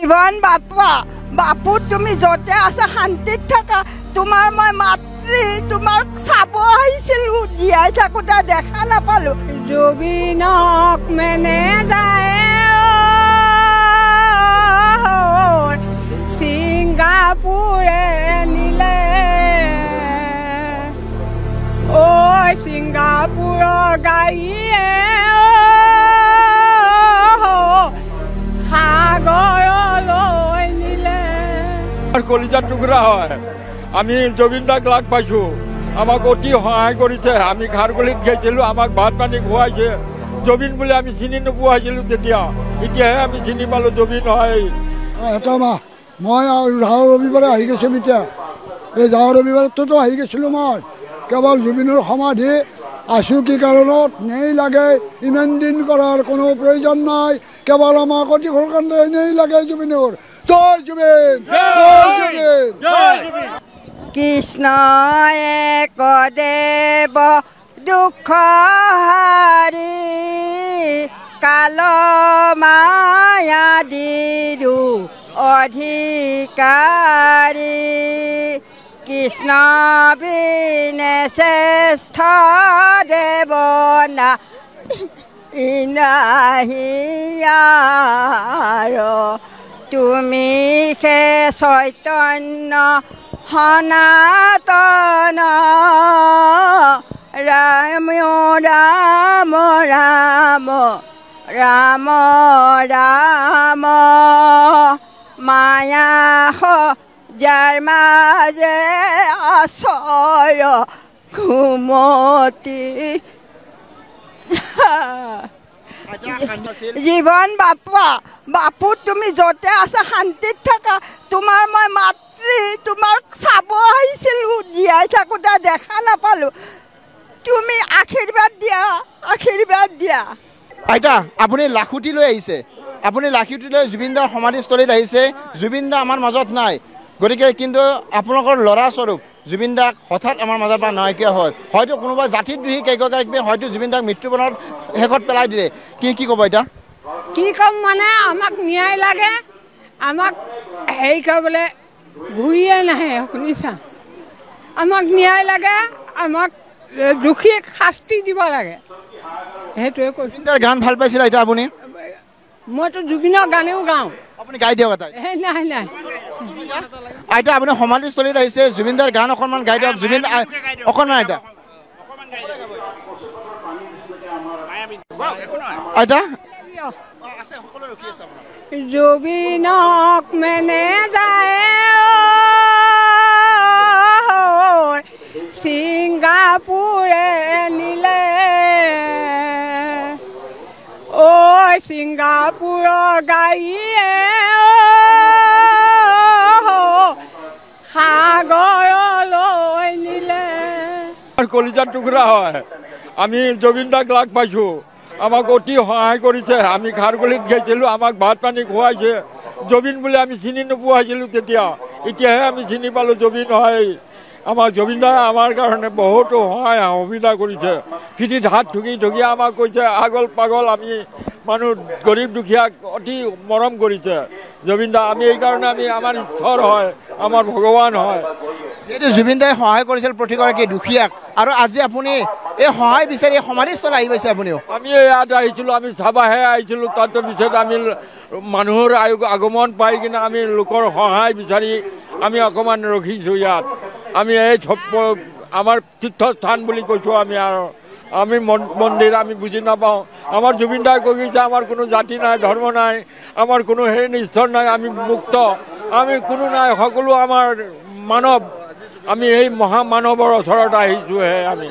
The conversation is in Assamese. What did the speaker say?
জীবন বাপা বাপু তুমি যতে আছা শান্তিত থাকা তোমাৰ মই মাতৃ তোমাক চাব আহিছিলো জীয়াই থাকোঁতে দেখা নাপালো জুবিনক মেনে যায় ছিংগাপুৰে নিলে ঐ ছিংগাপুৰৰ গাড়ীয়ে সাগৰলৈ নিলে কলিজাৰ টুকুৰা হয় আমি জুবিন দাক লাগ পাইছোঁ আমাক অতি সহায় কৰিছে আমি খাৰগলিত গৈছিলোঁ আমাক ভাত পানী খুৱাইছে জুবিন বুলি আমি চিনি নোপোৱা হৈছিলোঁ তেতিয়া এতিয়াহে আমি চিনি পালোঁ জুবিন হয় এটা মাহ মই যাওঁ ৰবিবাৰে আহি গৈছোঁ এতিয়া এই যাওঁ ৰবিবাৰততো আহি গৈছিলোঁ মই কেৱল জুবিনৰ সমাধি আছোঁ কি কাৰণত নেই লাগে ইমান দিন কৰাৰ কোনো প্ৰয়োজন নাই কেৱল আমাক অতি সলকান্তে এনেই লাগে জুবিনৰ জয় জুবিন জয় জুবিন কৃষ্ণ একদেৱ দুখ হাৰি কাল মায়া দিৰু অধিকাৰী কৃষ্ণ বিনে শ্ৰেষ্ঠ দেৱ না ইনাহিয়াৰ তুমি সে চৈতন্য সনাতন ৰাম ৰাম ৰাম ৰাম ৰাম মায়া যাৰ মাজে আশ্ৰয় ঘুমতি জীবন বাপা বাপু তুমি যতে আছা শান্তিত থাকা তোমাৰ মই মাতৃ তোমাক চাব আহিছিলো জীয়াই থাকোঁতে দেখা নাপালো তুমি আশীৰ্বাদ দিয়া আইতা আপুনি লাখুটি লৈ আহিছে আপুনি লাখুটি লৈ জুবিনদাৰ সমাধিস্থলীত আহিছে জুবিনদা আমাৰ মাজত নাই গতিকে কিন্তু আপোনালোকৰ ল'ৰাস্বৰূপ জুবিনদাক হঠাৎ আমাৰ মাজৰ পৰা নাইকিয়া হ'ল হয়তো কোনোবা জাতিদ্ৰোহী কেইগৰাকীয়ে হয়তো জুবিনদাক মৃত্যুবৰণত শেষত পেলাই দিলে কি ক'ব এতিয়া কি ক'ম মানে আমাক ন্যায় লাগে আমাক হেৰি কৰিবলৈ ঘূৰিয়ে নাহে শুনিছা আমাক ন্যায় লাগে আমাক দোষীক শাস্তি দিব লাগে সেইটোৱে কৈছোঁ জুবিনদাৰ গান ভাল পাইছিলে এতিয়া আপুনি মইতো জুবিনৰ গানেও গাওঁ আপুনি গাই দিয়ক এটা নাই আইতা আপুনি সমাধিস্থলীত আহিছে জুবিনদাৰ গান অকণমান গাই দিয়ক জুবিন অকণমান আইতা আইতা জুবিনক মেনে যায় ছিংগাপুৰে নিলে ঐ ছিংগাপুৰৰ গাড়ীয়ে সাগৰলৈ নিলে কলিজাৰ টুকুৰা হয় আমি জুবিন দাক লাগ পাইছোঁ আমাক অতি সহায় কৰিছে আমি খাৰগলিত গৈছিলোঁ আমাক ভাত পানী খুৱাইছে জুবিন বুলি আমি চিনি নোপোৱা হৈছিলোঁ তেতিয়া এতিয়াহে আমি চিনি পালোঁ জুবিন হয় আমাৰ জুবিনদাই আমাৰ কাৰণে বহুতো সহায় সুবিধা কৰিছে ফিটিত হাত ঠুকি আমাক কৈছে আগল পাগল আমি মানুহ গৰীব দুখীয়াক অতি মৰম কৰিছে জুবিনদা আমি এইকাৰণে আমি আমাৰ ঈশ্বৰ হয় আমাৰ ভগৱান হয় যিহেতু জুবিনদাই সহায় কৰিছিল প্ৰতিগৰাকী দুখীয়াক আৰু আজি আপুনি এই সহায় বিচাৰি সমাধিস্থল আহি পাইছে আপুনিও আমি ইয়াত আহিছিলোঁ আমি চাবাহে আহিছিলোঁ তাৰ পিছত আমি মানুহৰ আগমন পাই কিনে আমি লোকৰ সহায় বিচাৰি আমি অকণমান ৰখিছোঁ ইয়াত আমি এই আমাৰ তীৰ্থস্থান বুলি কৈছোঁ আমি মন্দিৰ আমি বুজি নাপাওঁ আমাৰ জুবিনদাই কৈছে আমাৰ কোনো জাতি নাই ধৰ্ম নাই আমাৰ কোনো ঈশ্বৰ নাই আমি মুক্ত আমি কোনো নাই সকলো আমাৰ মানৱ আমি এই মহামানৱৰ ওচৰত আহিছোঁহে আমি